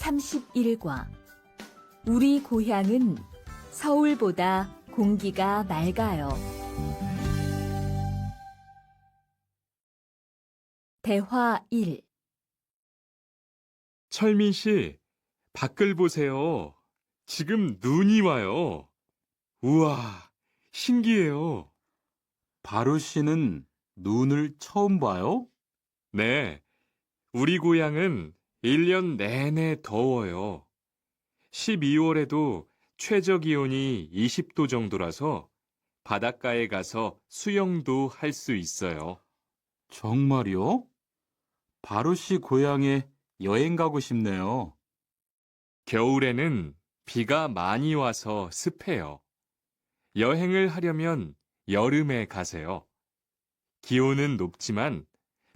31과 우리 고향은 서울보다 공기가 맑아요. 대화 1. 철민 씨, 밖을 보세요. 지금 눈이 와요. 우와, 신기해요. 바로 씨는 눈을 처음 봐요? 네, 우리 고향은 1년 내내 더워요. 12월에도 최저 기온이 20도 정도라서 바닷가에 가서 수영도 할 수 있어요. 정말요? 바로 씨 고향에 여행 가고 싶네요. 겨울에는 비가 많이 와서 습해요. 여행을 하려면 여름에 가세요. 기온은 높지만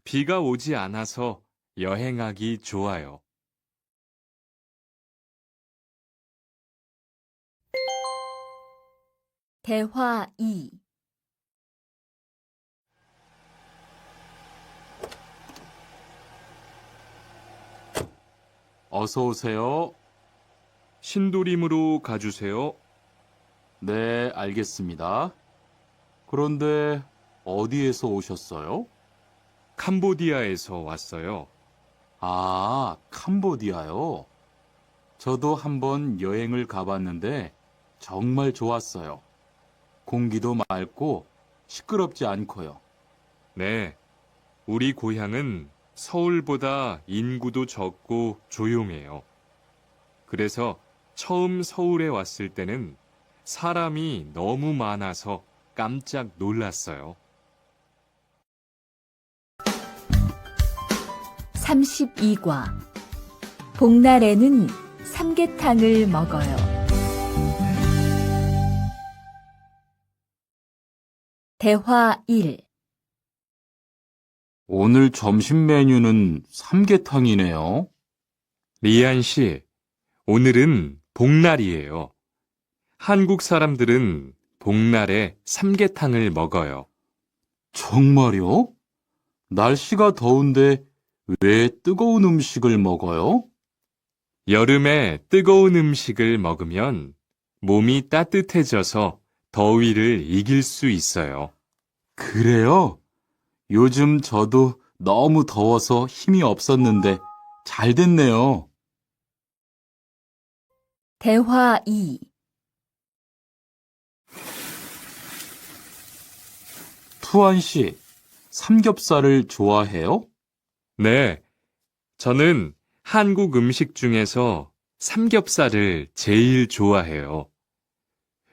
비가 오지 않아서 여행하기 좋아요. 대화 2. 어서 오세요. 신도림으로 가주세요. 네, 알겠습니다. 그런데 어디에서 오셨어요? 캄보디아에서 왔어요. 아, 캄보디아요. 저도 한번 여행을 가봤는데 정말 좋았어요. 공기도 맑고 시끄럽지 않고요. 네, 우리 고향은 서울보다 인구도 적고 조용해요. 그래서 처음 서울에 왔을 때는 사람이 너무 많아서 깜짝 놀랐어요. 32과 복날에는 삼계탕을 먹어요. 대화 1. 오늘 점심 메뉴는 삼계탕이네요. 리안 씨, 오늘은 복날이에요. 한국 사람들은 복날에 삼계탕을 먹어요. 정말요? 날씨가 더운데 왜 뜨거운 음식을 먹어요? 여름에 뜨거운 음식을 먹으면 몸이 따뜻해져서 더위를 이길 수 있어요. 그래요? 요즘 저도 너무 더워서 힘이 없었는데 잘 됐네요. 대화 2. 투안 씨, 삼겹살을 좋아해요? 네, 저는 한국 음식 중에서 삼겹살을 제일 좋아해요.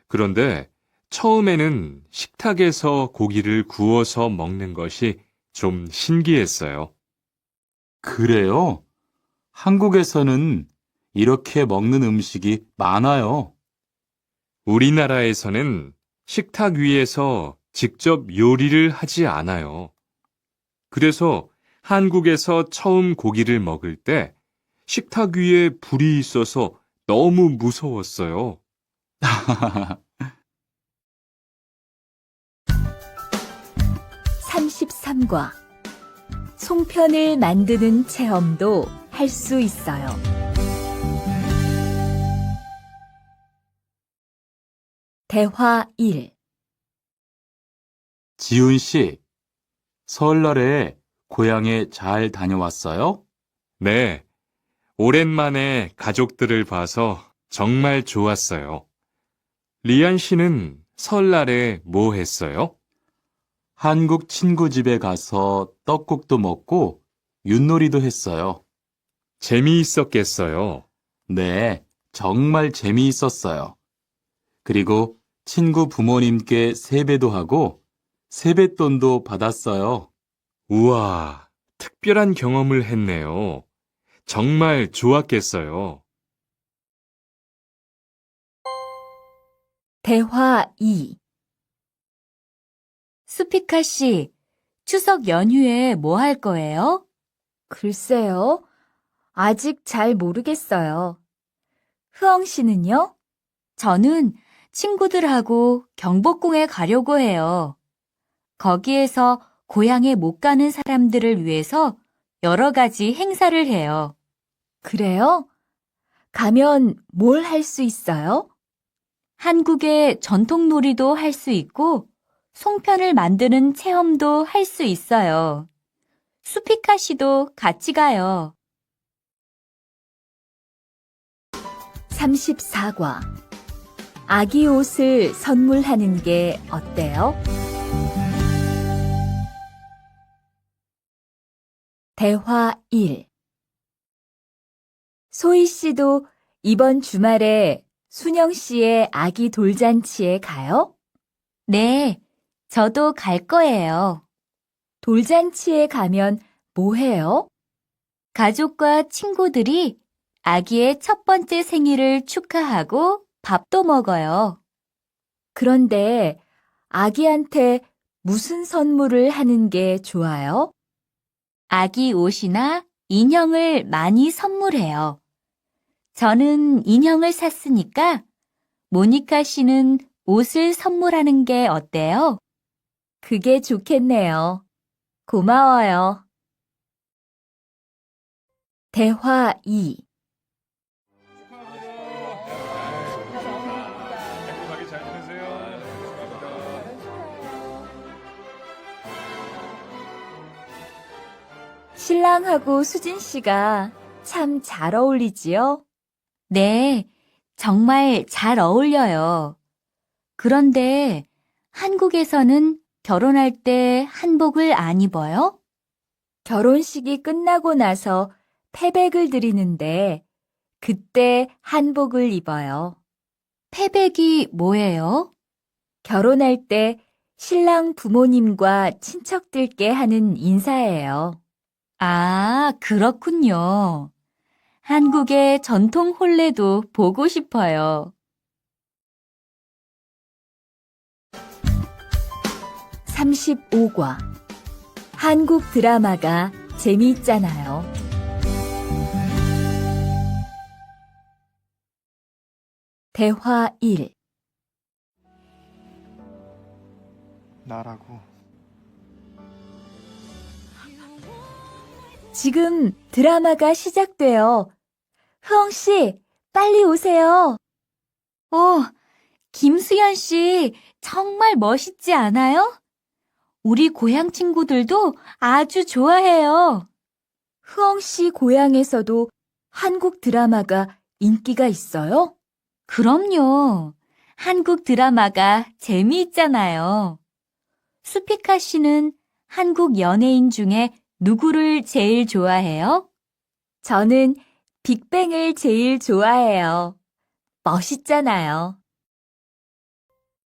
그런데 처음에는 식탁에서 고기를 구워서 먹는 것이 좀 신기했어요. 그래요? 한국에서는 이렇게 먹는 음식이 많아요. 우리나라에서는 식탁 위에서 직접 요리를 하지 않아요. 그래서 한국에서 처음 고기를 먹을 때 식탁 위에 불이 있어서 너무 무서웠어요. 33과 송편을 만드는 체험도 할 수 있어요. 대화 1. 지훈 씨, 설날에 고향에 잘 다녀왔어요? 네, 오랜만에 가족들을 봐서 정말 좋았어요. 리안 씨는 설날에 뭐 했어요? 한국 친구 집에 가서 떡국도 먹고 윷놀이도 했어요. 재미있었겠어요. 네, 정말 재미있었어요. 그리고 친구 부모님께 세배도 하고 세뱃돈도 받았어요. 우와, 특별한 경험을 했네요. 정말 좋았겠어요. 대화 2. 수피카 씨, 추석 연휴에 뭐 할 거예요? 글쎄요. 아직 잘 모르겠어요. 흐엉 씨는요? 저는 친구들하고 경복궁에 가려고 해요. 거기에서 고향에 못 가는 사람들을 위해서 여러 가지 행사를 해요. 그래요? 가면 뭘 할 수 있어요? 한국의 전통 놀이도 할 수 있고, 송편을 만드는 체험도 할 수 있어요. 수피카 씨도 같이 가요. 34과. 아기 옷을 선물하는 게 어때요? 대화 1. 소희 씨도 이번 주말에 순영 씨의 아기 돌잔치에 가요? 네, 저도 갈 거예요. 돌잔치에 가면 뭐 해요? 가족과 친구들이 아기의 첫 번째 생일을 축하하고 밥도 먹어요. 그런데 아기한테 무슨 선물을 하는 게 좋아요? 아기 옷이나 인형을 많이 선물해요. 저는 인형을 샀으니까 모니카 씨는 옷을 선물하는 게 어때요? 그게 좋겠네요. 고마워요. 대화 2. 행복하게 잘 지내세요. 신랑하고 수진 씨가 참 잘 어울리지요? 네, 정말 잘 어울려요. 그런데 한국에서는 결혼할 때 한복을 안 입어요? 결혼식이 끝나고 나서 패백을 드리는데 그때 한복을 입어요. 패백이 뭐예요? 결혼할 때 신랑 부모님과 친척들께 하는 인사예요. 아, 그렇군요. 한국의 전통 혼례도 보고 싶어요. 35과. 한국 드라마가 재미있잖아요. 대화 1. 나라고. 지금 드라마가 시작돼요. 흐엉 씨, 빨리 오세요. 김수현 씨, 정말 멋있지 않아요? 우리 고향 친구들도 아주 좋아해요. 흐엉 씨 고향에서도 한국 드라마가 인기가 있어요? 그럼요. 한국 드라마가 재미있잖아요. 수피카 씨는 한국 연예인 중에 누구를 제일 좋아해요? 저는 빅뱅을 제일 좋아해요. 멋있잖아요.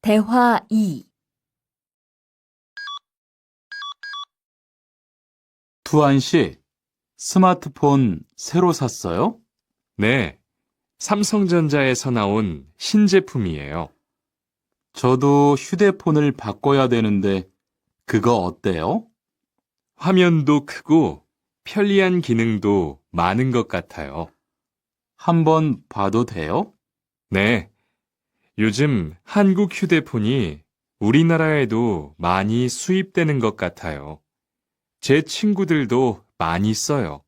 대화 2. 투안 씨, 스마트폰 새로 샀어요? 네, 삼성전자에서 나온 신제품이에요. 저도 휴대폰을 바꿔야 되는데 그거 어때요? 화면도 크고 편리한 기능도 많은 것 같아요. 한번 봐도 돼요? 네, 요즘 한국 휴대폰이 우리나라에도 많이 수입되는 것 같아요. 제 친구들도 많이 써요.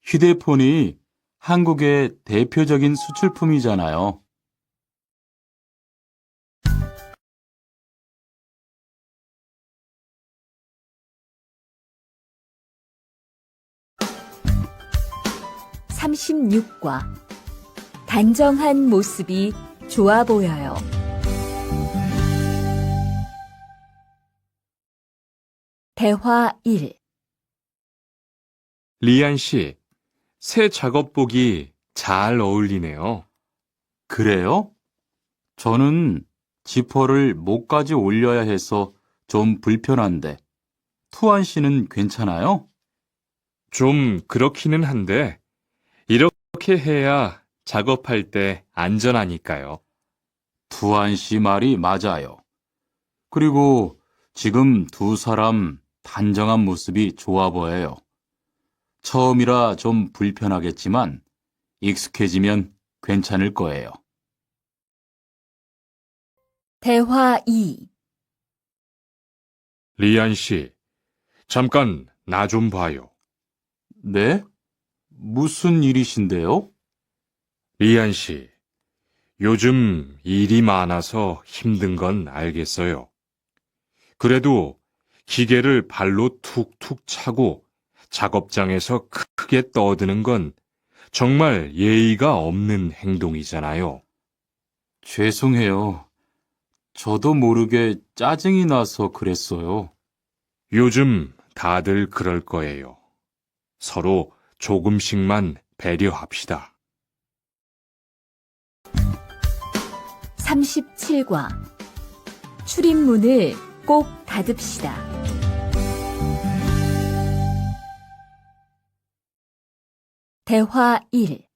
휴대폰이 한국의 대표적인 수출품이잖아요. (36과) 단정한 모습이 좋아 보여요. 대화 1. 리안 씨, 새 작업복이 잘 어울리네요. 그래요? 저는 지퍼를 목까지 올려야 해서 좀 불편한데, 투안 씨는 괜찮아요? 좀 그렇기는 한데, 이렇게 해야 작업할 때 안전하니까요. 투안 씨 말이 맞아요. 그리고 지금 두 사람 단정한 모습이 좋아 보여요. 처음이라 좀 불편하겠지만 익숙해지면 괜찮을 거예요. 대화 2. 리안 씨, 잠깐 나 좀 봐요. 네? 무슨 일이신데요? 리안 씨, 요즘 일이 많아서 힘든 건 알겠어요. 그래도 기계를 발로 툭툭 차고 작업장에서 크게 떠드는 건 정말 예의가 없는 행동이잖아요. 죄송해요. 저도 모르게 짜증이 나서 그랬어요. 요즘 다들 그럴 거예요. 서로 조금씩만 배려합시다. 37과 출입문을 꼭 닫읍시다. 대화 1.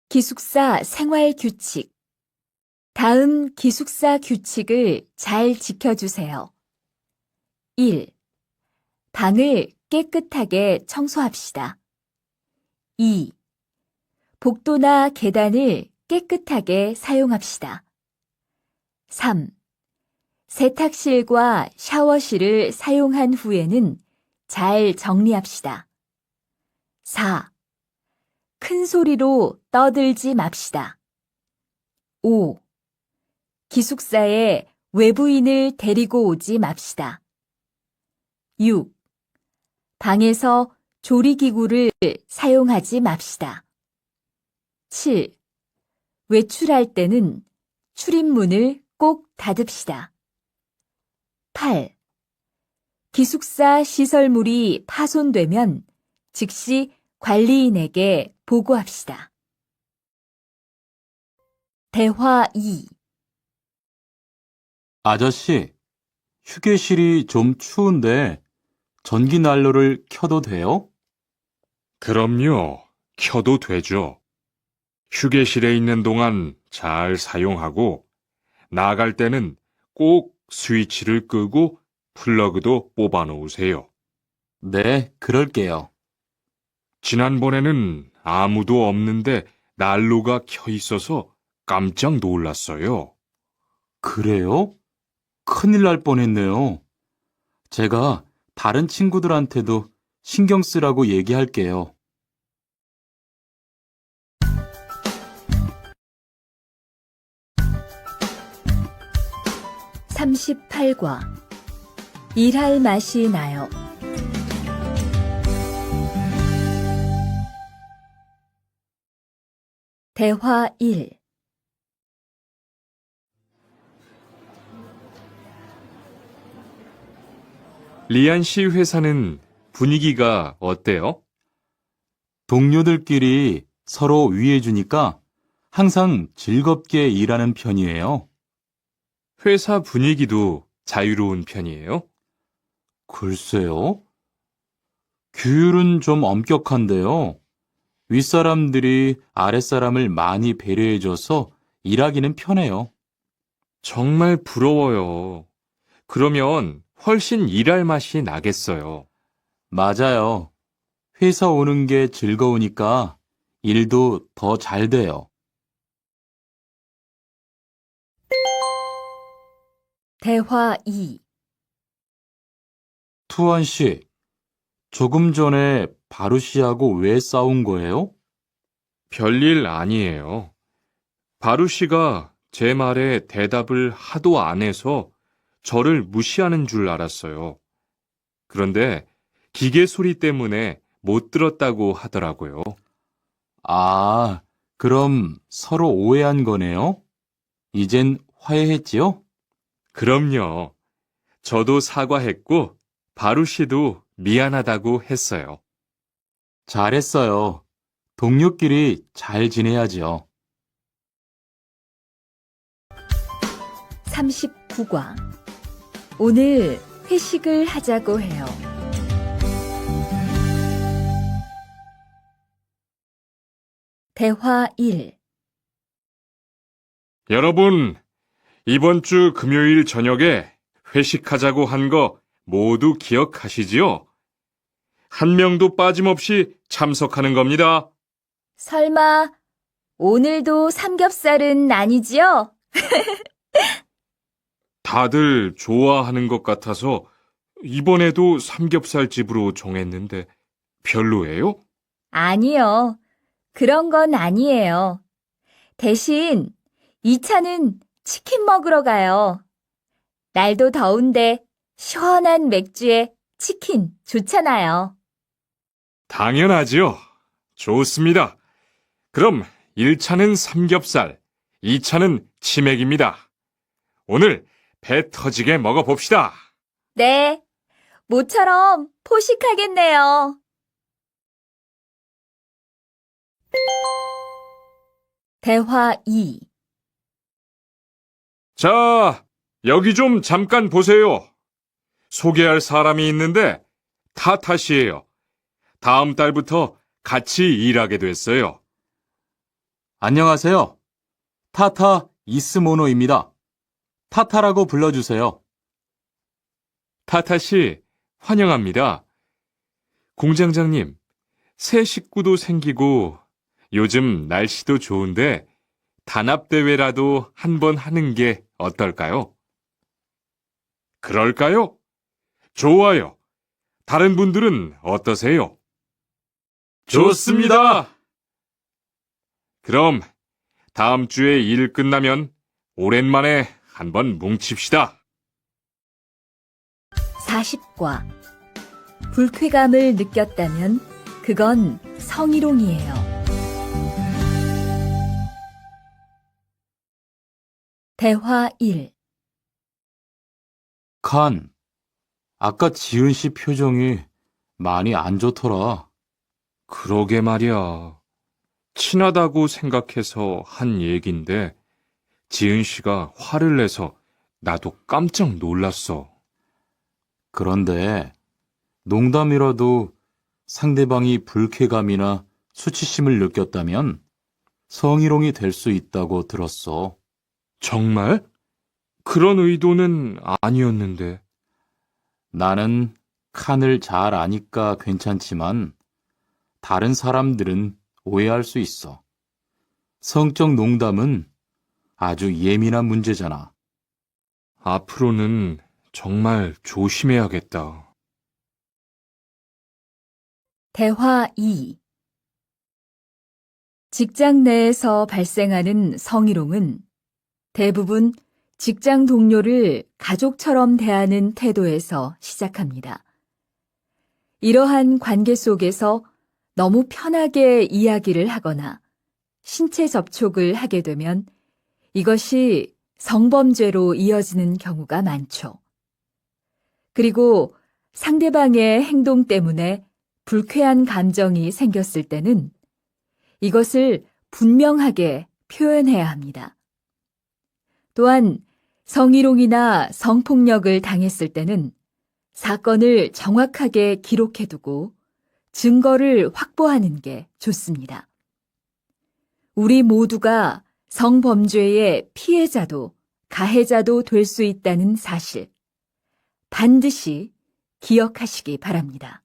기숙사 생활 규칙. 다음 기숙사 규칙을 잘 지켜주세요. 1. 방을 깨끗하게 청소합시다. 2. 복도나 계단을 깨끗하게 사용합시다. 3. 세탁실과 샤워실을 사용한 후에는 잘 정리합시다. 4. 큰 소리로 떠들지 맙시다. 5. 기숙사에 외부인을 데리고 오지 맙시다. 6. 방에서 조리기구를 사용하지 맙시다. 7. 외출할 때는 출입문을 꼭 닫읍시다. 8. 기숙사 시설물이 파손되면 즉시 관리인에게 보고합시다. 대화 2. 아저씨, 휴게실이 좀 추운데 전기 난로를 켜도 돼요? 그럼요. 켜도 되죠. 휴게실에 있는 동안 잘 사용하고 나갈 때는 꼭 스위치를 끄고 플러그도 뽑아 놓으세요. 네, 그럴게요. 지난번에는 아무도 없는데 난로가 켜 있어서 깜짝 놀랐어요. 그래요? 큰일 날 뻔했네요. 제가 다른 친구들한테도 신경 쓰라고 얘기할게요. 38과 일할 맛이 나요. 대화 1. 리안 씨 회사는 분위기가 어때요? 동료들끼리 서로 위해주니까 항상 즐겁게 일하는 편이에요. 회사 분위기도 자유로운 편이에요? 글쎄요. 규율은 좀 엄격한데요. 윗사람들이 아랫사람을 많이 배려해줘서 일하기는 편해요. 정말 부러워요. 그러면 훨씬 일할 맛이 나겠어요. 맞아요. 회사 오는 게 즐거우니까 일도 더 잘 돼요. 대화 2. 투안 씨, 조금 전에 바루 씨하고 왜 싸운 거예요? 별일 아니에요. 바루 씨가 제 말에 대답을 하도 안 해서 저를 무시하는 줄 알았어요. 그런데 기계 소리 때문에 못 들었다고 하더라고요. 아, 그럼 서로 오해한 거네요? 이젠 화해했지요? 그럼요. 저도 사과했고 바루 씨도 미안하다고 했어요. 잘했어요. 동료끼리 잘 지내야죠. 39과 오늘 회식을 하자고 해요. 대화 1. 여러분, 이번 주 금요일 저녁에 회식하자고 한 거 모두 기억하시지요? 한 명도 빠짐없이 참석하는 겁니다. 설마 오늘도 삼겹살은 아니지요? 다들 좋아하는 것 같아서 이번에도 삼겹살 집으로 정했는데 별로예요? 아니요. 그런 건 아니에요. 대신 이 차는 치킨 먹으러 가요. 날도 더운데 시원한 맥주에 치킨 좋잖아요. 당연하지요. 좋습니다. 그럼 1차는 삼겹살, 2차는 치맥입니다. 오늘 배 터지게 먹어봅시다. 네, 모처럼 포식하겠네요. 대화 2. 자, 여기 좀 잠깐 보세요. 소개할 사람이 있는데 타타 씨예요. 다음 달부터 같이 일하게 됐어요. 안녕하세요. 타타 이스모노입니다. 타타라고 불러주세요. 타타 씨, 환영합니다. 공장장님, 새 식구도 생기고 요즘 날씨도 좋은데 단합대회라도 한번 하는 게 어떨까요? 그럴까요? 좋아요. 다른 분들은 어떠세요? 좋습니다. 그럼 다음 주에 일 끝나면 오랜만에 한번 뭉칩시다. 40과. 불쾌감을 느꼈다면 그건 성희롱이에요. 대화 1. 칸, 아까 지은 씨 표정이 많이 안 좋더라. 그러게 말이야. 친하다고 생각해서 한 얘긴데 지은 씨가 화를 내서 나도 깜짝 놀랐어. 그런데 농담이라도 상대방이 불쾌감이나 수치심을 느꼈다면 성희롱이 될 수 있다고 들었어. 정말? 그런 의도는 아니었는데. 나는 칸을 잘 아니까 괜찮지만 다른 사람들은 오해할 수 있어. 성적 농담은 아주 예민한 문제잖아. 앞으로는 정말 조심해야겠다. 대화 2. 직장 내에서 발생하는 성희롱은 대부분 직장 동료를 가족처럼 대하는 태도에서 시작합니다. 이러한 관계 속에서 너무 편하게 이야기를 하거나 신체 접촉을 하게 되면 이것이 성범죄로 이어지는 경우가 많죠. 그리고 상대방의 행동 때문에 불쾌한 감정이 생겼을 때는 이것을 분명하게 표현해야 합니다. 또한 성희롱이나 성폭력을 당했을 때는 사건을 정확하게 기록해두고 증거를 확보하는 게 좋습니다. 우리 모두가 성범죄의 피해자도 가해자도 될 수 있다는 사실, 반드시 기억하시기 바랍니다.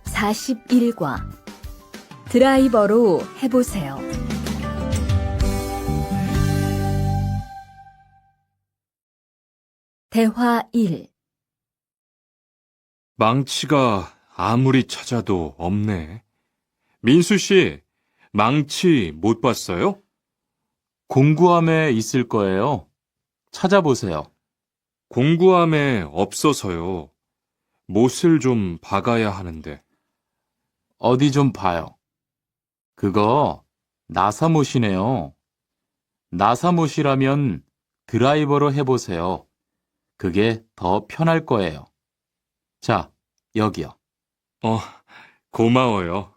(41과) 드라이버로 해보세요. 대화 1. 망치가 아무리 찾아도 없네. 민수 씨, 망치 못 봤어요? 공구함에 있을 거예요. 찾아보세요. 공구함에 없어서요. 못을 좀 박아야 하는데. 어디 좀 봐요. 그거 나사못이네요. 나사못이라면 드라이버로 해보세요. 그게 더 편할 거예요. 자, 여기요. 고마워요.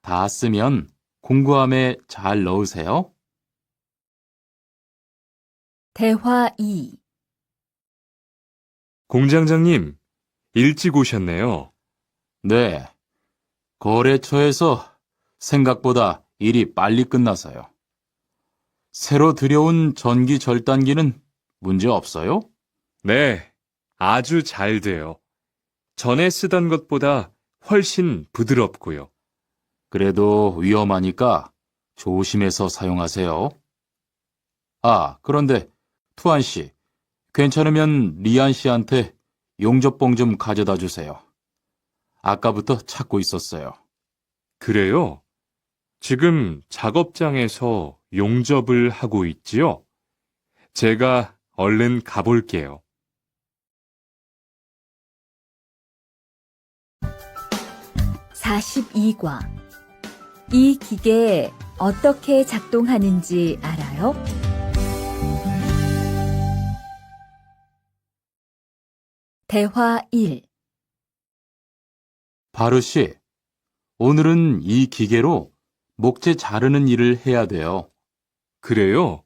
다 쓰면 공구함에 잘 넣으세요. 대화 2. 공장장님, 일찍 오셨네요. 네. 거래처에서 생각보다 일이 빨리 끝나서요. 새로 들여온 전기 절단기는 문제 없어요? 네, 아주 잘 돼요. 전에 쓰던 것보다 훨씬 부드럽고요. 그래도 위험하니까 조심해서 사용하세요. 아, 그런데 투안 씨, 괜찮으면 리안 씨한테 용접봉 좀 가져다 주세요. 아까부터 찾고 있었어요. 그래요? 지금 작업장에서 용접을 하고 있지요? 제가 얼른 가볼게요. 42과. 이 기계 어떻게 작동하는지 알아요? 대화 1. 바루시, 오늘은 이 기계로 목재 자르는 일을 해야 돼요. 그래요?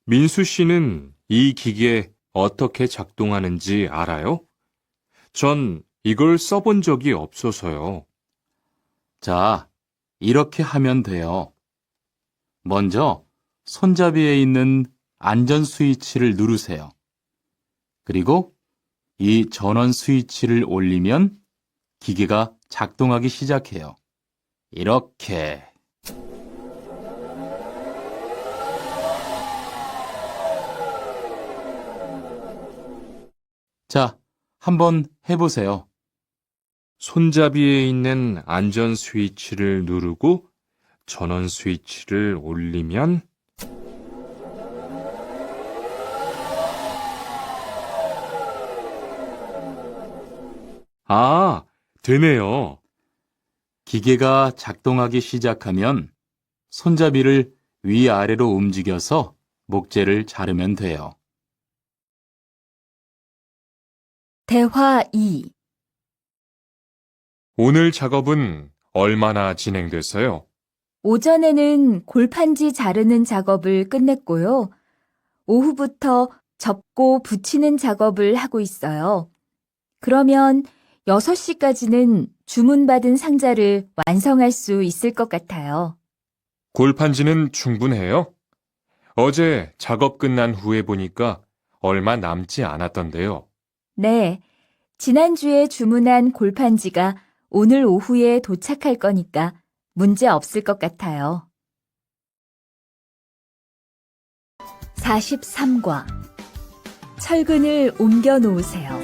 민수 씨는 이 기계 어떻게 작동하는지 알아요? 전 이걸 써본 적이 없어서요. 자, 이렇게 하면 돼요. 먼저 손잡이에 있는 안전 스위치를 누르세요. 그리고 이 전원 스위치를 올리면 기계가 작동하기 시작해요. 이렇게. 자, 한번 해보세요. 손잡이에 있는 안전 스위치를 누르고 전원 스위치를 올리면 아, 되네요. 기계가 작동하기 시작하면 손잡이를 위아래로 움직여서 목재를 자르면 돼요. 대화 2. 오늘 작업은 얼마나 진행됐어요? 오전에는 골판지 자르는 작업을 끝냈고요. 오후부터 접고 붙이는 작업을 하고 있어요. 그러면 6시까지는 주문받은 상자를 완성할 수 있을 것 같아요. 골판지는 충분해요? 어제 작업 끝난 후에 보니까 얼마 남지 않았던데요. 네, 지난주에 주문한 골판지가 오늘 오후에 도착할 거니까 문제 없을 것 같아요. 43과. 철근을 옮겨 놓으세요.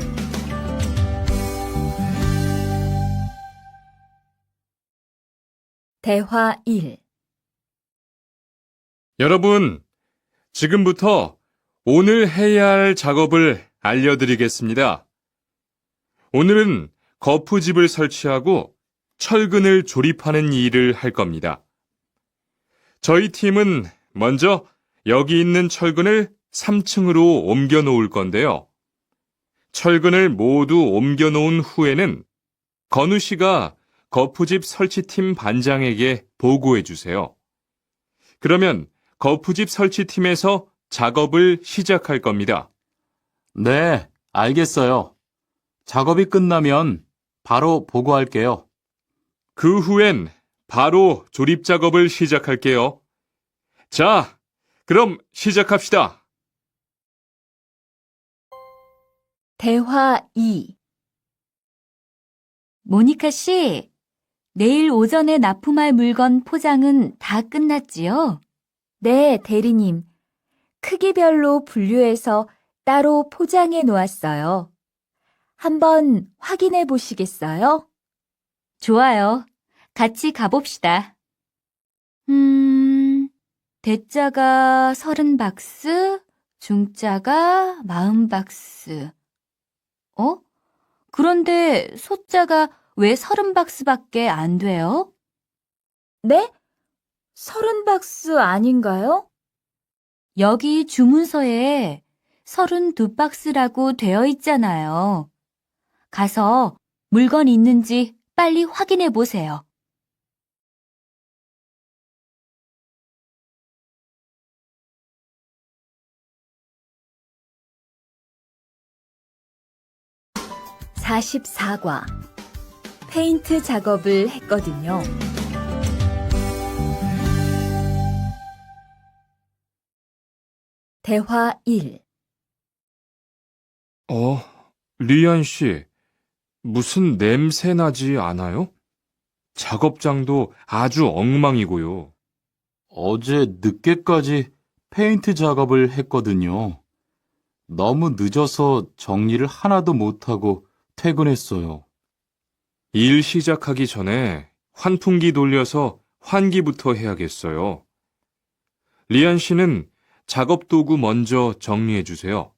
대화 1. 여러분, 지금부터 오늘 해야 할 작업을 알려드리겠습니다. 오늘은 거푸집을 설치하고 철근을 조립하는 일을 할 겁니다. 저희 팀은 먼저 여기 있는 철근을 3층으로 옮겨 놓을 건데요. 철근을 모두 옮겨 놓은 후에는 건우 씨가 거푸집 설치팀 반장에게 보고해 주세요. 그러면 거푸집 설치팀에서 작업을 시작할 겁니다. 네, 알겠어요. 작업이 끝나면 바로 보고할게요. 그 후엔 바로 조립 작업을 시작할게요. 자, 그럼 시작합시다. 대화 2. 모니카 씨, 내일 오전에 납품할 물건 포장은 다 끝났지요? 네, 대리님. 크기별로 분류해서 따로 포장해 놓았어요. 한번 확인해 보시겠어요? 좋아요. 같이 가봅시다. 대자가 30박스, 중자가 40박스. 그런데 소자가 왜 30박스밖에 안 돼요? 네? 30박스 아닌가요? 여기 주문서에 32박스라고 되어 있잖아요. 가서 물건 있는지 빨리 확인해 보세요. (44과) 페인트 작업을 했거든요. 대화 1. 리안 씨, 무슨 냄새 나지 않아요? 작업장도 아주 엉망이고요. 어제 늦게까지 페인트 작업을 했거든요. 너무 늦어서 정리를 하나도 못하고 퇴근했어요. 일 시작하기 전에 환풍기 돌려서 환기부터 해야겠어요. 리안 씨는 작업 도구 먼저 정리해 주세요.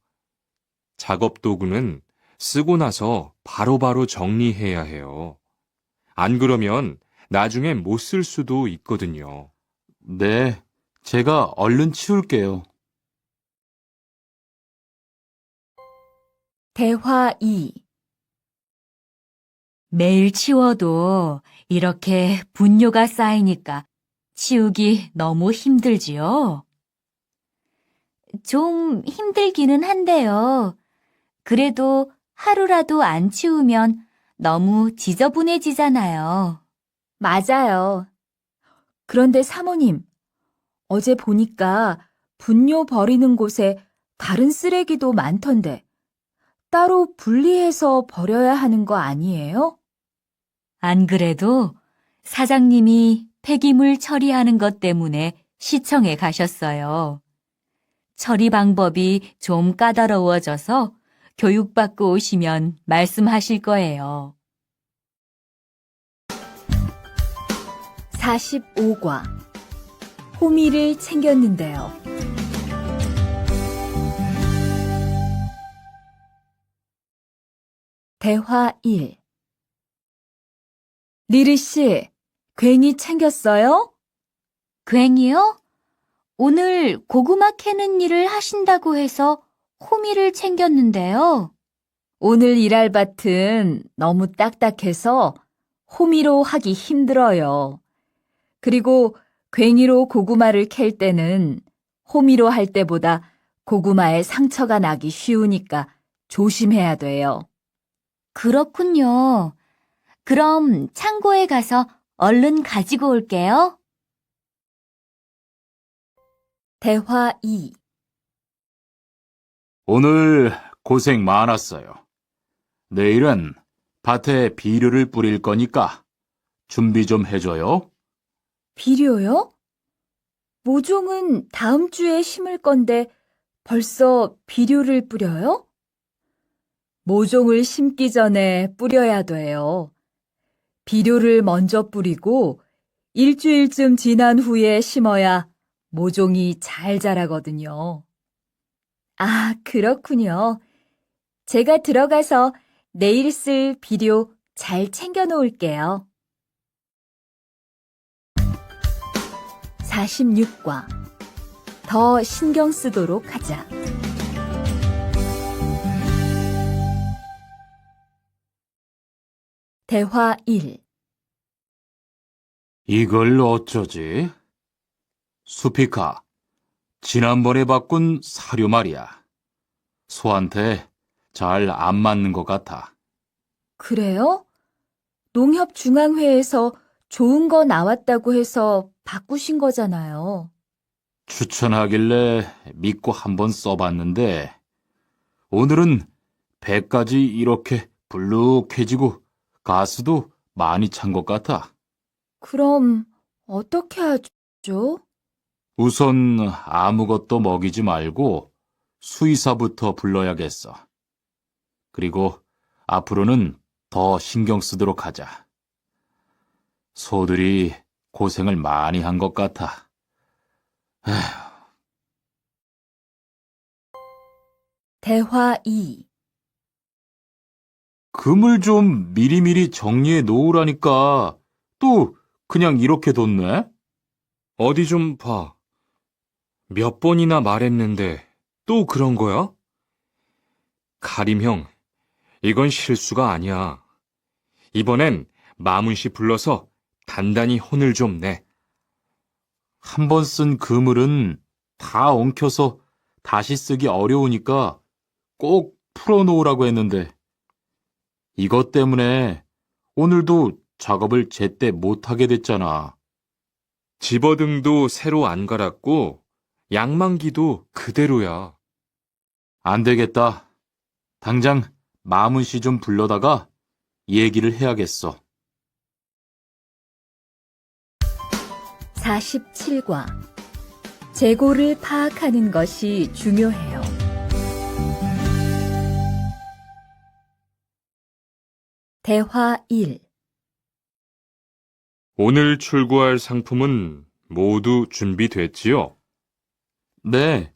작업 도구는 쓰고 나서 바로바로 정리해야 해요. 안 그러면 나중에 못 쓸 수도 있거든요. 네, 제가 얼른 치울게요. 대화 2. 매일 치워도 이렇게 분뇨가 쌓이니까 치우기 너무 힘들지요? 좀 힘들기는 한데요. 그래도 하루라도 안 치우면 너무 지저분해지잖아요. 맞아요. 그런데 사모님, 어제 보니까 분뇨 버리는 곳에 다른 쓰레기도 많던데 따로 분리해서 버려야 하는 거 아니에요? 안 그래도 사장님이 폐기물 처리하는 것 때문에 시청에 가셨어요. 처리 방법이 좀 까다로워져서 교육받고 오시면 말씀하실 거예요. 45과 호미를 챙겼는데요. 대화 1. 리리 씨, 괭이 챙겼어요? 괭이요? 오늘 고구마 캐는 일을 하신다고 해서 호미를 챙겼는데요. 오늘 일할 밭은 너무 딱딱해서 호미로 하기 힘들어요. 그리고 괭이로 고구마를 캘 때는 호미로 할 때보다 고구마에 상처가 나기 쉬우니까 조심해야 돼요. 그렇군요. 그럼 창고에 가서 얼른 가지고 올게요. 대화 2. 오늘 고생 많았어요. 내일은 밭에 비료를 뿌릴 거니까 준비 좀 해줘요. 비료요? 모종은 다음 주에 심을 건데 벌써 비료를 뿌려요? 모종을 심기 전에 뿌려야 돼요. 비료를 먼저 뿌리고 일주일쯤 지난 후에 심어야 모종이 잘 자라거든요. 아, 그렇군요. 제가 들어가서 내일 쓸 비료 잘 챙겨 놓을게요. 46과 더 신경 쓰도록 하자. 대화 1. 이걸 어쩌지? 수피카, 지난번에 바꾼 사료 말이야. 소한테 잘 안 맞는 것 같아. 그래요? 농협중앙회에서 좋은 거 나왔다고 해서 바꾸신 거잖아요. 추천하길래 믿고 한번 써봤는데 오늘은 배까지 이렇게 불룩해지고 가스도 많이 찬 것 같아. 그럼 어떻게 하죠? 우선 아무것도 먹이지 말고 수의사부터 불러야겠어. 그리고 앞으로는 더 신경 쓰도록 하자. 소들이 고생을 많이 한 것 같아. 에휴. 대화 2. 금을 좀 미리미리 정리해 놓으라니까 또 그냥 이렇게 뒀네? 어디 좀 봐. 몇 번이나 말했는데 또 그런 거야? 가림 형, 이건 실수가 아니야. 이번엔 마문 씨 불러서 단단히 혼을 좀 내. 한 번 쓴 그물은 다 엉켜서 다시 쓰기 어려우니까 꼭 풀어놓으라고 했는데 이것 때문에 오늘도 작업을 제때 못하게 됐잖아. 집어등도 새로 안 갈았고 양만기도 그대로야. 안 되겠다. 당장 마문 씨 좀 불러다가 얘기를 해야겠어. 47과 재고를 파악하는 것이 중요해요. 대화 1. 오늘 출고할 상품은 모두 준비됐지요? 네.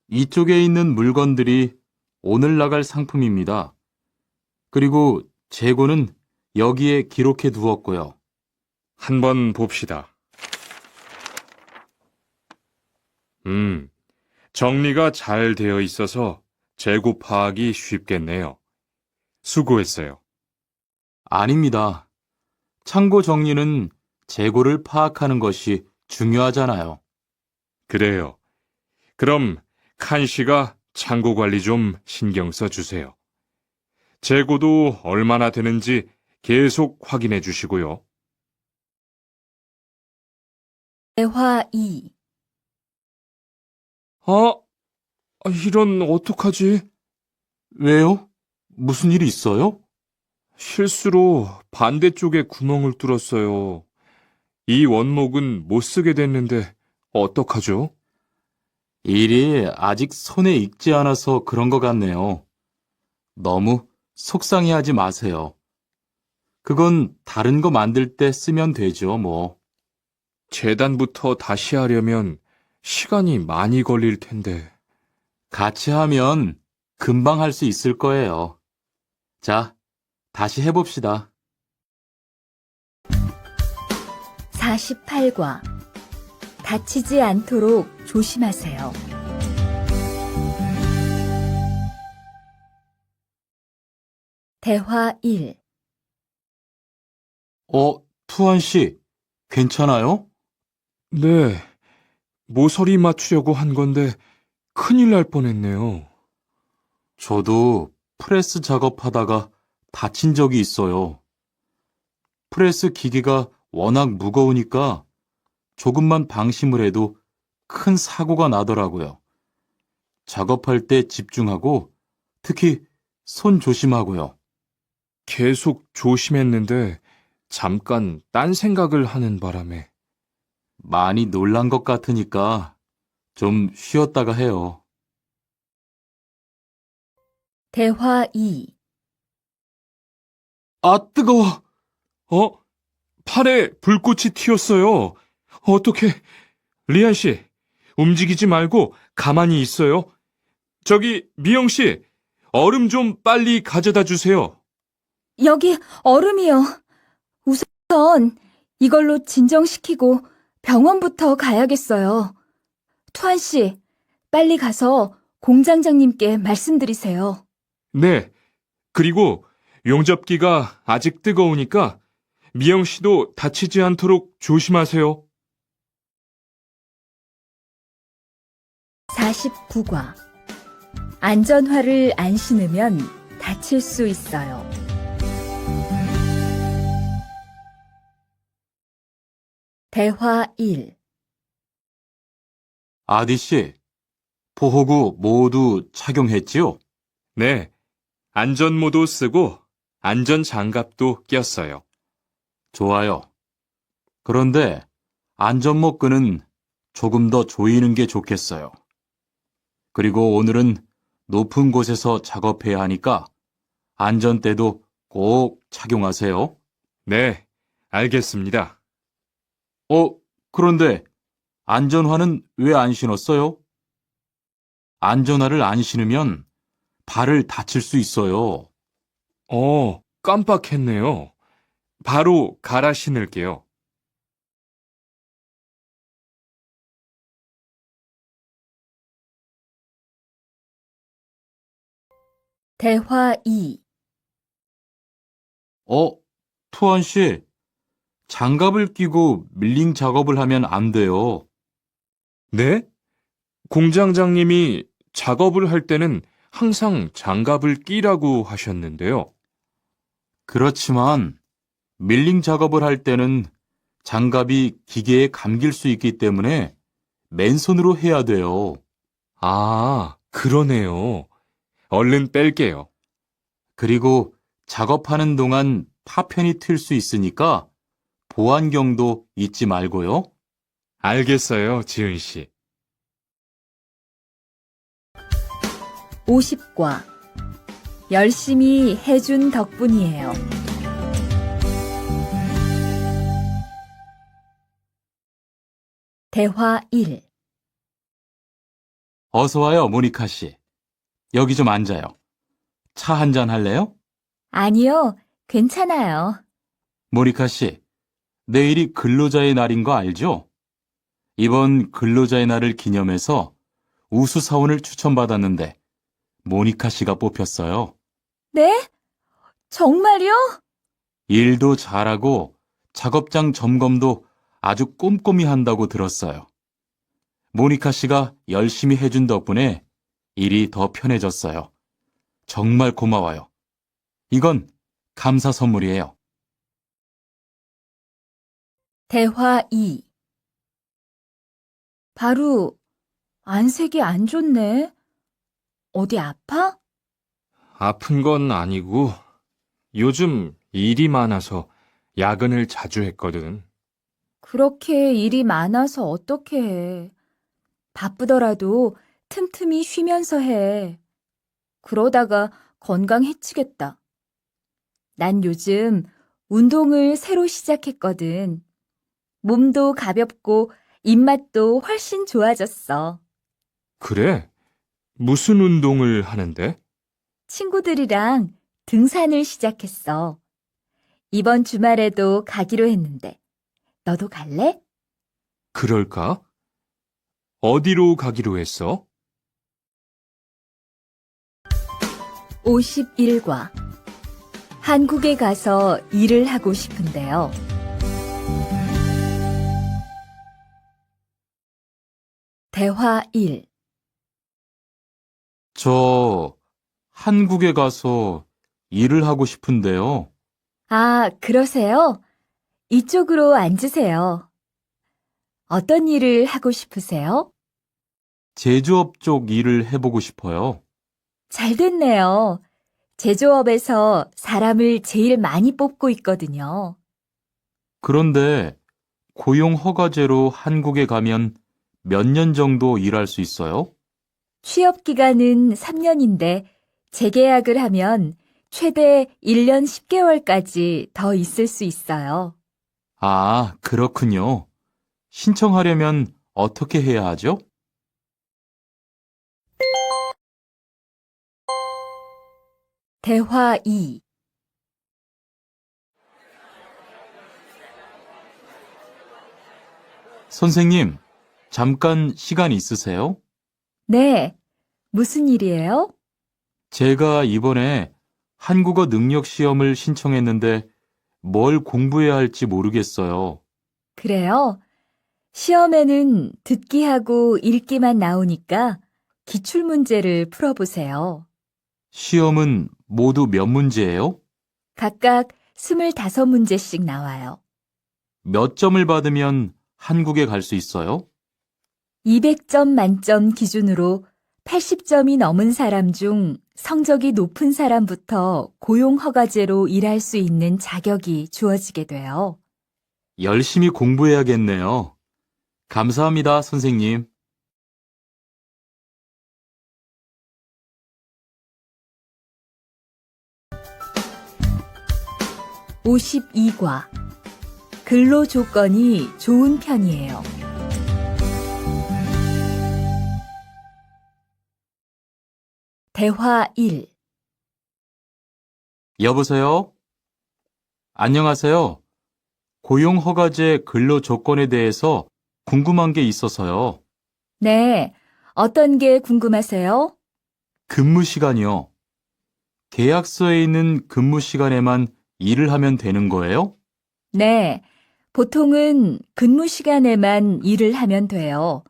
이쪽에 있는 물건들이 오늘 나갈 상품입니다. 그리고 재고는 여기에 기록해 두었고요. 한번 봅시다. 정리가 잘 되어 있어서 재고 파악이 쉽겠네요. 수고했어요. 아닙니다. 창고 정리는 재고를 파악하는 것이 중요하잖아요. 그래요. 그럼 칸 씨가 창고 관리 좀 신경 써 주세요. 재고도 얼마나 되는지 계속 확인해 주시고요. 대화 2. 이런 어떡하지? 왜요? 무슨 일이 있어요? 실수로 반대쪽에 구멍을 뚫었어요. 이 원목은 못 쓰게 됐는데 어떡하죠? 일이 아직 손에 익지 않아서 그런 것 같네요. 너무 속상해하지 마세요. 그건 다른 거 만들 때 쓰면 되죠, 뭐. 재단부터 다시 하려면 시간이 많이 걸릴 텐데. 같이 하면 금방 할 수 있을 거예요. 자, 다시 해봅시다. 48과. 다치지 않도록 조심하세요. 대화 1. 투한 씨, 괜찮아요? 네, 모서리 맞추려고 한 건데 큰일 날 뻔했네요. 저도 프레스 작업하다가 다친 적이 있어요. 프레스 기계가 워낙 무거우니까 조금만 방심을 해도 큰 사고가 나더라고요. 작업할 때 집중하고 특히 손 조심하고요. 계속 조심했는데 잠깐 딴 생각을 하는 바람에. 많이 놀란 것 같으니까 좀 쉬었다가 해요. 대화 2. 뜨거워! 팔에 불꽃이 튀었어요. 어떻게? 리안 씨, 움직이지 말고 가만히 있어요. 저기, 미영 씨, 얼음 좀 빨리 가져다 주세요. 여기 얼음이요. 우선 이걸로 진정시키고 병원부터 가야겠어요. 투한 씨, 빨리 가서 공장장님께 말씀드리세요. 네, 그리고 용접기가 아직 뜨거우니까 미영 씨도 다치지 않도록 조심하세요. 49과. 안전화를 안 신으면 다칠 수 있어요. 대화 1. 아디 씨, 보호구 모두 착용했지요? 네, 안전모도 쓰고 안전장갑도 꼈어요. 좋아요. 그런데 안전모 끈은 조금 더 조이는 게 좋겠어요. 그리고 오늘은 높은 곳에서 작업해야 하니까 안전대도 꼭 착용하세요. 네, 알겠습니다. 그런데 안전화는 왜 안 신었어요? 안전화를 안 신으면 발을 다칠 수 있어요. 깜빡했네요. 바로 갈아 신을게요. 대화 2. 투원 씨, 장갑을 끼고 밀링 작업을 하면 안 돼요. 네? 공장장님이 작업을 할 때는 항상 장갑을 끼라고 하셨는데요. 그렇지만 밀링 작업을 할 때는 장갑이 기계에 감길 수 있기 때문에 맨손으로 해야 돼요. 그러네요. 얼른 뺄게요. 그리고 작업하는 동안 파편이 튈 수 있으니까 보안경도 잊지 말고요. 알겠어요, 지은 씨. 50과. 열심히 해준 덕분이에요. 대화 1. 어서 와요, 모니카 씨. 여기 좀 앉아요. 차 한 잔 할래요? 아니요, 괜찮아요. 모니카 씨, 내일이 근로자의 날인 거 알죠? 이번 근로자의 날을 기념해서 우수 사원을 추천받았는데 모니카 씨가 뽑혔어요. 네? 정말요? 일도 잘하고 작업장 점검도 아주 꼼꼼히 한다고 들었어요. 모니카 씨가 열심히 해준 덕분에 일이 더 편해졌어요. 정말 고마워요. 이건 감사 선물이에요. 대화 2. 바로 안색이 안 좋네. 어디 아파? 아픈 건 아니고 요즘 일이 많아서 야근을 자주 했거든. 그렇게 일이 많아서 어떻게 해. 바쁘더라도 틈틈이 쉬면서 해. 그러다가 건강 해치겠다. 난 요즘 운동을 새로 시작했거든. 몸도 가볍고 입맛도 훨씬 좋아졌어. 그래? 무슨 운동을 하는데? 친구들이랑 등산을 시작했어. 이번 주말에도 가기로 했는데, 너도 갈래? 그럴까? 어디로 가기로 했어? 51과 한국에 가서 일을 하고 싶은데요. 대화 1. 저 한국에 가서 일을 하고 싶은데요. 아, 그러세요? 이쪽으로 앉으세요. 어떤 일을 하고 싶으세요? 제조업 쪽 일을 해보고 싶어요. 잘 됐네요. 제조업에서 사람을 제일 많이 뽑고 있거든요. 그런데 고용 허가제로 한국에 가면 몇 년 정도 일할 수 있어요? 취업 기간은 3년인데 재계약을 하면 최대 1년 10개월까지 더 있을 수 있어요. 아, 그렇군요. 신청하려면 어떻게 해야 하죠? 대화 2. 선생님, 잠깐 시간 있으세요? 네, 무슨 일이에요? 제가 이번에 한국어 능력 시험을 신청했는데 뭘 공부해야 할지 모르겠어요. 그래요? 시험에는 듣기하고 읽기만 나오니까 기출문제를 풀어보세요. 시험은 모두 몇 문제예요? 각각 25문제씩 나와요. 몇 점을 받으면 한국에 갈 수 있어요? 200점 만점 기준으로 80점이 넘은 사람 중 성적이 높은 사람부터 고용허가제로 일할 수 있는 자격이 주어지게 돼요. 열심히 공부해야겠네요. 감사합니다, 선생님. 52과 근로 조건이 좋은 편이에요. 대화 1. 여보세요? 안녕하세요. 고용허가제 근로 조건에 대해서 궁금한 게 있어서요. 네, 어떤 게 궁금하세요? 근무 시간이요. 계약서에 있는 근무 시간에만 일을 하면 되는 거예요? 네, 보통은 근무 시간에만 일을 하면 돼요.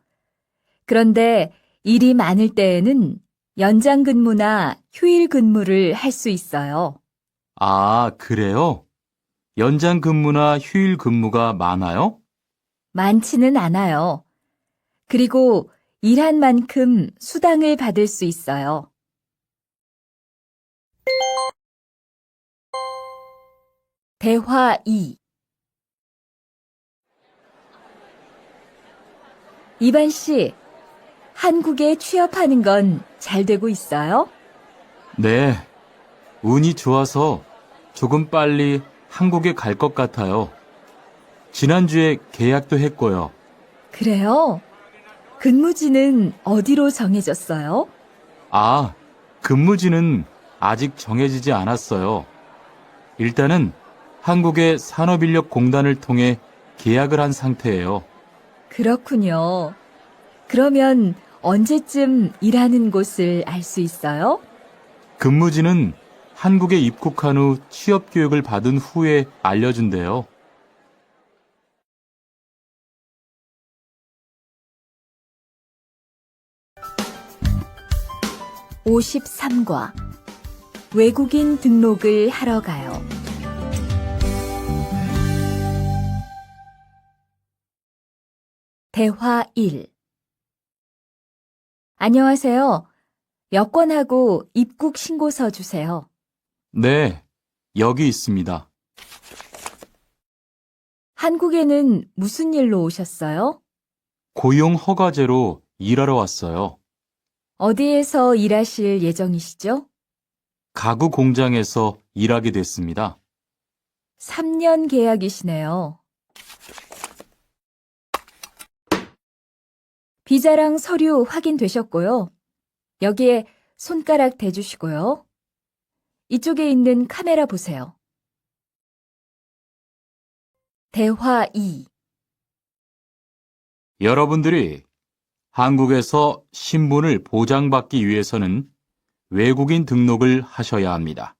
그런데 일이 많을 때에는 연장 근무나 휴일 근무를 할 수 있어요. 아, 그래요? 연장 근무나 휴일 근무가 많아요? 많지는 않아요. 그리고 일한 만큼 수당을 받을 수 있어요. 대화 2. 이반 씨, 한국에 취업하는 건 잘 되고 있어요? 네. 운이 좋아서 조금 빨리 한국에 갈 것 같아요. 지난주에 계약도 했고요. 그래요? 근무지는 어디로 정해졌어요? 아, 근무지는 아직 정해지지 않았어요. 일단은 한국의 산업인력공단을 통해 계약을 한 상태예요. 그렇군요. 그러면 언제쯤 일하는 곳을 알 수 있어요? 근무지는 한국에 입국한 후 취업 교육을 받은 후에 알려준대요. 53과 외국인 등록을 하러 가요. 대화 1. 안녕하세요. 여권하고 입국 신고서 주세요. 네, 여기 있습니다. 한국에는 무슨 일로 오셨어요? 고용 허가제로 일하러 왔어요. 어디에서 일하실 예정이시죠? 가구 공장에서 일하게 됐습니다. 3년 계약이시네요. 비자랑 서류 확인되셨고요. 여기에 손가락 대주시고요. 이쪽에 있는 카메라 보세요. 대화 2. 여러분들이 한국에서 신분을 보장받기 위해서는 외국인 등록을 하셔야 합니다.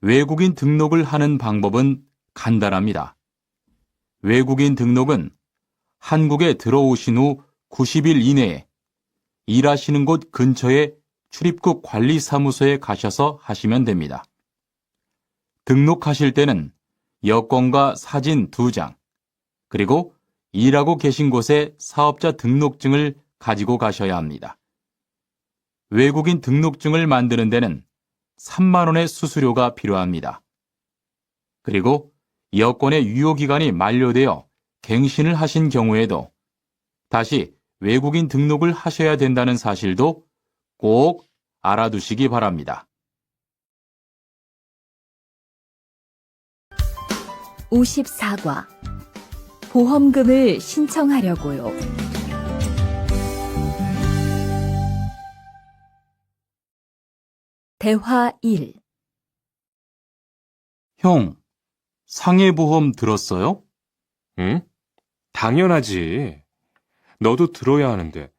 외국인 등록을 하는 방법은 간단합니다. 외국인 등록은 한국에 들어오신 후 90일 이내에 일하시는 곳 근처의 출입국 관리사무소에 가셔서 하시면 됩니다. 등록하실 때는 여권과 사진 2장, 그리고 일하고 계신 곳의 사업자 등록증을 가지고 가셔야 합니다. 외국인 등록증을 만드는 데는 3만 원의 수수료가 필요합니다. 그리고 여권의 유효기간이 만료되어 갱신을 하신 경우에도 다시 외국인 등록을 하셔야 된다는 사실도 꼭 알아두시기 바랍니다. 54과 보험금을 신청하려고요. 대화 1. 형, 상해보험 들었어요? 응? 당연하지. 너도 들어야 하는데.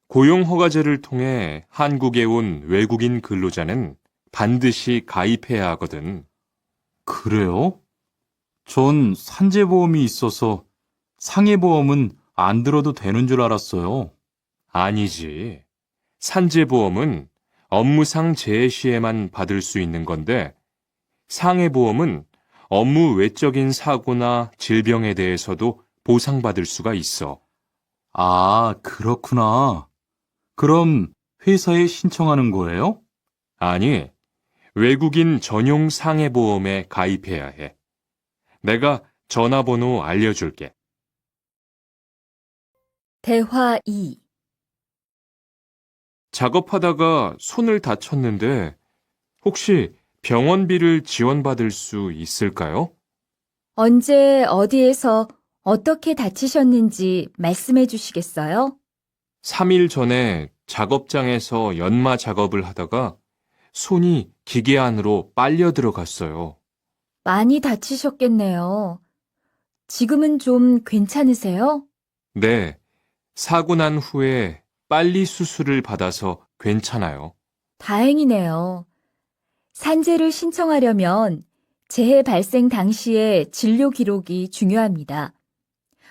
고용허가제를 통해 한국에 온 외국인 근로자는 반드시 가입해야 하거든. 그래요? 전 산재보험이 있어서 상해보험은 안 들어도 되는 줄 알았어요. 아니지. 산재보험은 업무상 재해 시에만 받을 수 있는 건데, 상해보험은 업무 외적인 사고나 질병에 대해서도 보상받을 수가 있어. 아, 그렇구나. 그럼 회사에 신청하는 거예요? 아니, 외국인 전용 상해보험에 가입해야 해. 내가 전화번호 알려줄게. 대화 2. 작업하다가 손을 다쳤는데 혹시 병원비를 지원받을 수 있을까요? 언제 어디에서 어떻게 다치셨는지 말씀해 주시겠어요? 3일 전에 작업장에서 연마 작업을 하다가 손이 기계 안으로 빨려 들어갔어요. 많이 다치셨겠네요. 지금은 좀 괜찮으세요? 네, 사고 난 후에 빨리 수술을 받아서 괜찮아요. 다행이네요. 산재를 신청하려면 재해 발생 당시의 진료 기록이 중요합니다.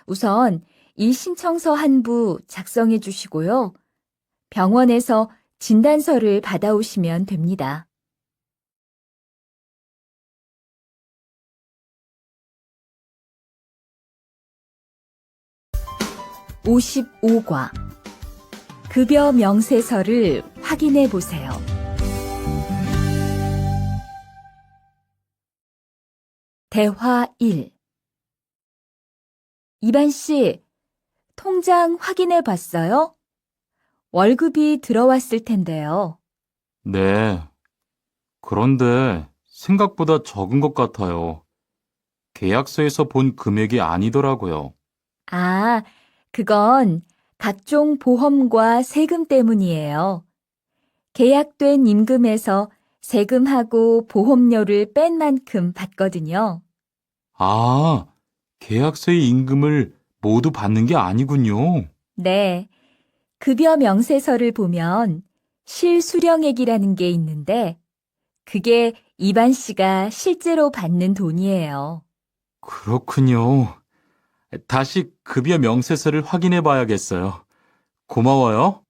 우선 이 신청서 한 부 작성해 주시고요. 병원에서 진단서를 받아오시면 됩니다. 55과 급여 명세서를 확인해 보세요. 대화 1. 이반 씨, 통장 확인해 봤어요? 월급이 들어왔을 텐데요. 네. 그런데 생각보다 적은 것 같아요. 계약서에서 본 금액이 아니더라고요. 아, 그건 각종 보험과 세금 때문이에요. 계약된 임금에서 세금하고 보험료를 뺀 만큼 받거든요. 아, 계약서의 임금을 모두 받는 게 아니군요. 네. 급여 명세서를 보면 실수령액이라는 게 있는데 그게 이반 씨가 실제로 받는 돈이에요. 그렇군요. 다시 급여 명세서를 확인해 봐야겠어요. 고마워요.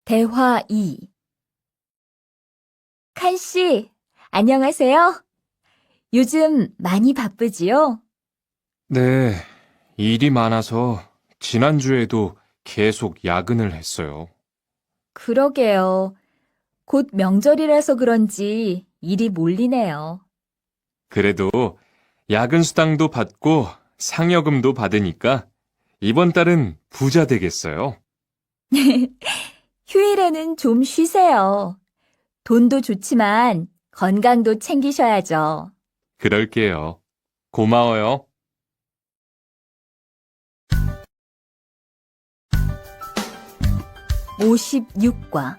대화 2. 칸 씨, 안녕하세요. 요즘 많이 바쁘지요? 네, 일이 많아서 지난주에도 계속 야근을 했어요. 그러게요. 곧 명절이라서 그런지 일이 몰리네요. 그래도 야근 수당도 받고 상여금도 받으니까 이번 달은 부자 되겠어요. 휴일에는 좀 쉬세요. 돈도 좋지만 건강도 챙기셔야죠. 그럴게요. 고마워요. 56과.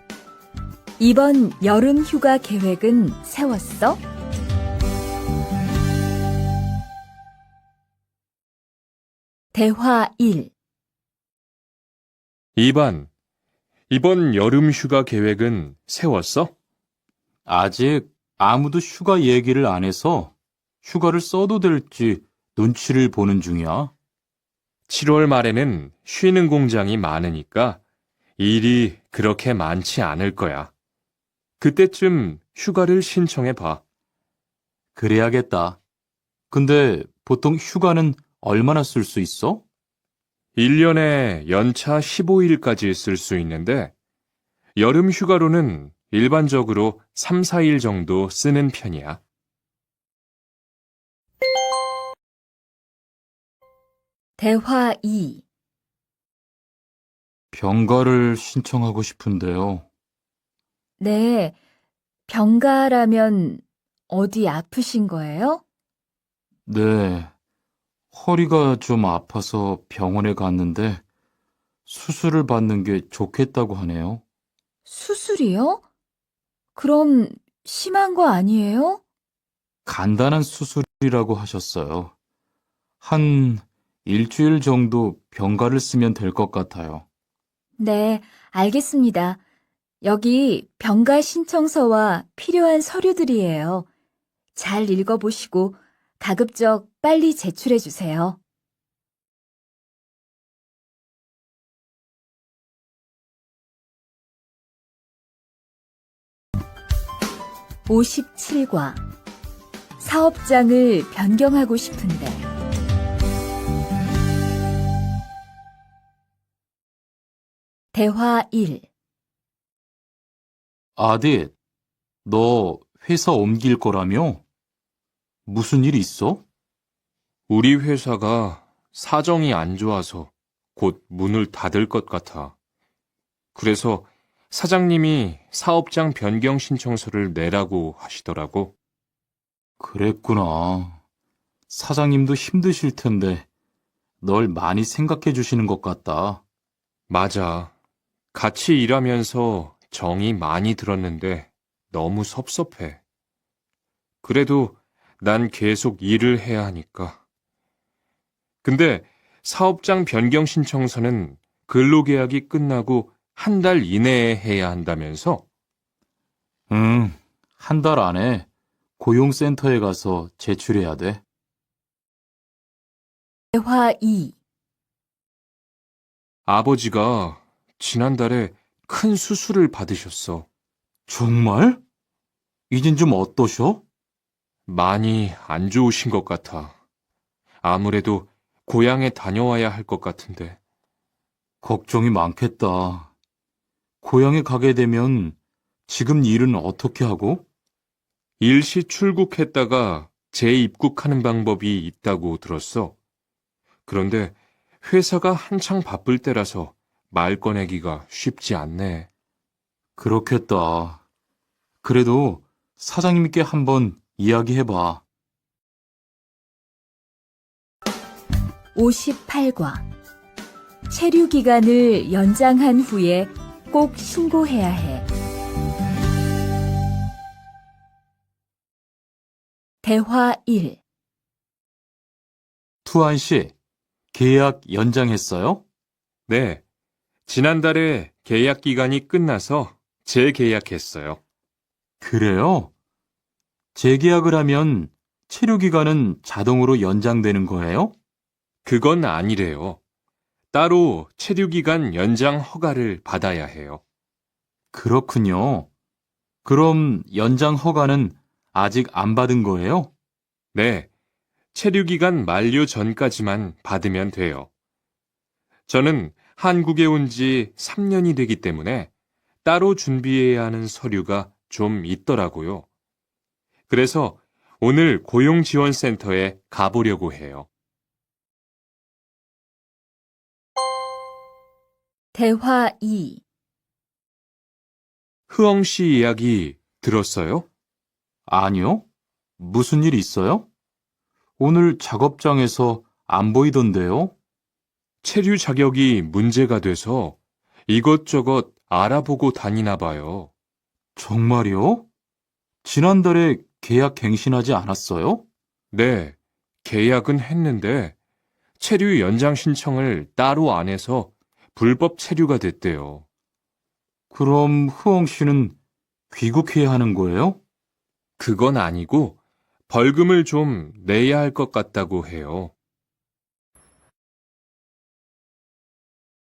이번 여름 휴가 계획은 세웠어? 대화 1. 2반, 이번 여름 휴가 계획은 세웠어? 아직 아무도 휴가 얘기를 안 해서 휴가를 써도 될지 눈치를 보는 중이야. 7월 말에는 쉬는 공장이 많으니까 일이 그렇게 많지 않을 거야. 그때쯤 휴가를 신청해 봐. 그래야겠다. 근데 보통 휴가는 얼마나 쓸 수 있어? 1년에 연차 15일까지 쓸 수 있는데 여름 휴가로는 일반적으로 3, 4일 정도 쓰는 편이야. 대화 2. 병가를 신청하고 싶은데요. 네, 병가라면 어디 아프신 거예요? 네, 허리가 좀 아파서 병원에 갔는데 수술을 받는 게 좋겠다고 하네요. 수술이요? 그럼 심한 거 아니에요? 간단한 수술이라고 하셨어요. 한 일주일 정도 병가를 쓰면 될 것 같아요. 네, 알겠습니다. 여기 병가 신청서와 필요한 서류들이에요. 잘 읽어보시고 가급적 빨리 제출해 주세요. 57과. 사업장을 변경하고 싶은데. 대화 1. 아딧, 너 회사 옮길 거라며? 무슨 일 있어? 우리 회사가 사정이 안 좋아서 곧 문을 닫을 것 같아. 그래서 사장님이 사업장 변경 신청서를 내라고 하시더라고. 그랬구나. 사장님도 힘드실 텐데 널 많이 생각해 주시는 것 같다. 맞아. 같이 일하면서 정이 많이 들었는데 너무 섭섭해. 그래도 난 계속 일을 해야 하니까. 근데 사업장 변경 신청서는 근로계약이 끝나고 한 달 이내에 해야 한다면서? 응, 한 달 안에 고용센터에 가서 제출해야 돼. 대화 2. 아버지가 지난달에 큰 수술을 받으셨어. 정말? 이젠 좀 어떠셔? 많이 안 좋으신 것 같아. 아무래도 고향에 다녀와야 할 것 같은데. 걱정이 많겠다. 고향에 가게 되면 지금 일은 어떻게 하고? 일시 출국했다가 재입국하는 방법이 있다고 들었어. 그런데 회사가 한창 바쁠 때라서 말 꺼내기가 쉽지 않네. 그렇겠다. 그래도 사장님께 한번 이야기해봐. 58과. 체류 기간을 연장한 후에 꼭 신고해야 해. 대화 1. 투안 씨, 계약 연장했어요? 네. 지난달에 계약 기간이 끝나서 재계약했어요. 그래요? 재계약을 하면 체류 기간은 자동으로 연장되는 거예요? 그건 아니래요. 따로 체류 기간 연장 허가를 받아야 해요. 그렇군요. 그럼 연장 허가는 아직 안 받은 거예요? 네. 체류 기간 만료 전까지만 받으면 돼요. 저는 한국에 온 지 3년이 되기 때문에 따로 준비해야 하는 서류가 좀 있더라고요. 그래서 오늘 고용지원센터에 가보려고 해요. 대화 2. 흐엉 씨 이야기 들었어요? 아니요. 무슨 일 있어요? 오늘 작업장에서 안 보이던데요? 체류 자격이 문제가 돼서 이것저것 알아보고 다니나 봐요. 정말요? 지난달에 계약 갱신하지 않았어요? 네, 계약은 했는데 체류 연장 신청을 따로 안 해서 불법 체류가 됐대요. 그럼 흐엉 씨는 귀국해야 하는 거예요? 그건 아니고 벌금을 좀 내야 할 것 같다고 해요.